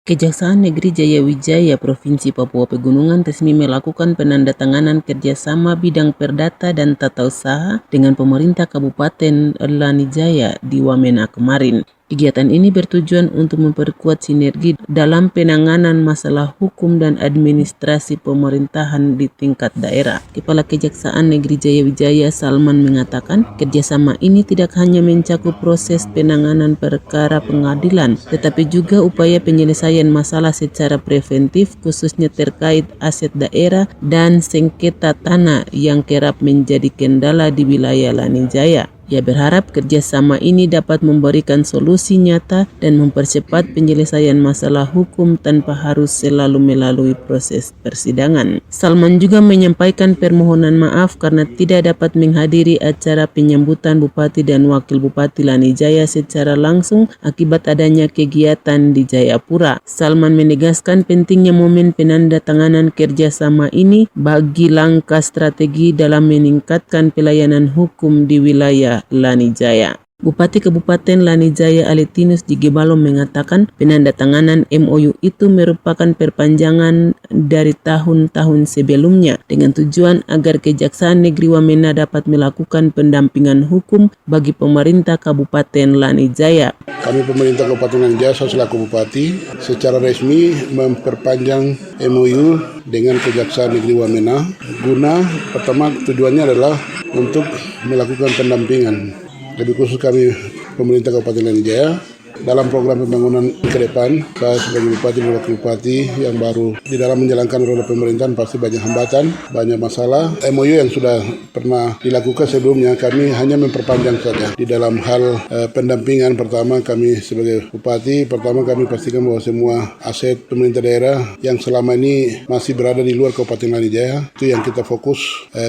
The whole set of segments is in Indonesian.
Kejaksaan Negeri Jayawijaya Provinsi Papua Pegunungan resmi melakukan penandatanganan kerjasama bidang perdata dan tata usaha dengan pemerintah Kabupaten Lanijaya di Wamena kemarin. Kegiatan ini bertujuan untuk memperkuat sinergi dalam penanganan masalah hukum dan administrasi pemerintahan di tingkat daerah. Kepala Kejaksaan Negeri Jayawijaya Salman mengatakan kerjasama ini tidak hanya mencakup proses penanganan perkara pengadilan, tetapi juga upaya penyelesaian masalah secara preventif khususnya terkait aset daerah dan sengketa tanah yang kerap menjadi kendala di wilayah Lanijaya. Ia berharap kerjasama ini dapat memberikan solusi nyata dan mempercepat penyelesaian masalah hukum tanpa harus selalu melalui proses persidangan. Salman juga menyampaikan permohonan maaf karena tidak dapat menghadiri acara penyambutan Bupati dan Wakil Bupati Lanijaya secara langsung akibat adanya kegiatan di Jayapura. Salman menegaskan pentingnya momen penandatanganan kerjasama ini bagi langkah strategi dalam meningkatkan pelayanan hukum di wilayah Lanijaya. Bupati Kabupaten Lanijaya Aletinus Digebalo mengatakan penandatanganan MOU itu merupakan perpanjangan dari tahun-tahun sebelumnya dengan tujuan agar Kejaksaan Negeri Wamena dapat melakukan pendampingan hukum bagi pemerintah Kabupaten Lanijaya. Kami pemerintah Kabupaten Lanijaya selaku Bupati secara resmi memperpanjang MOU dengan Kejaksaan Negeri Wamena guna pertama tujuannya adalah untuk melakukan pendampingan. Lebih khusus kami pemerintah Kabupaten Lanijaya dalam program pembangunan ke depan. Saya sebagai Bupati dan Wakil Bupati yang baru di dalam menjalankan roda pemerintahan pasti banyak hambatan, banyak masalah. MOU yang sudah pernah dilakukan sebelumnya kami hanya memperpanjang saja. Di dalam hal pendampingan pertama kami sebagai Bupati, pertama kami pastikan bahwa semua aset pemerintah daerah yang selama ini masih berada di luar Kabupaten Lanijaya itu yang kita fokus.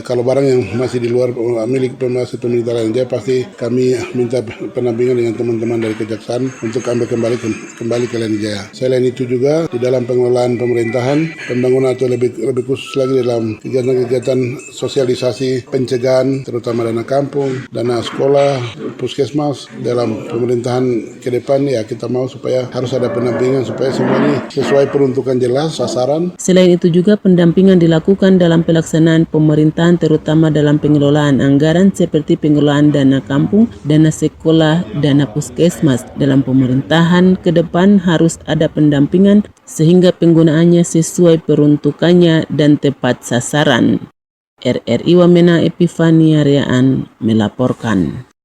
Kalau barang yang masih di luar milik pemerintah Lanijaya pasti kami minta pendampingan dengan teman-teman dari Kejaksaan untuk ambil kembali ke Lanijaya. Selain itu juga di dalam pengelolaan pemerintahan, pembangunan atau lebih khusus lagi dalam kegiatan sosialisasi pencegahan terutama dana kampung, dana sekolah, puskesmas dalam pemerintahan ke depan ya kita mau supaya harus ada pendampingan supaya semua ini sesuai peruntukan jelas sasaran. Selain itu juga pendampingan dilakukan dalam pelaksanaan pemerintahan terutama dalam pengelolaan anggaran seperti pengelolaan dana kampung, dana sekolah, dana puskesmas. Dalam pemerintahan ke depan harus ada pendampingan sehingga penggunaannya sesuai peruntukannya dan tepat sasaran. RRI Wamena Epifania Riaan melaporkan.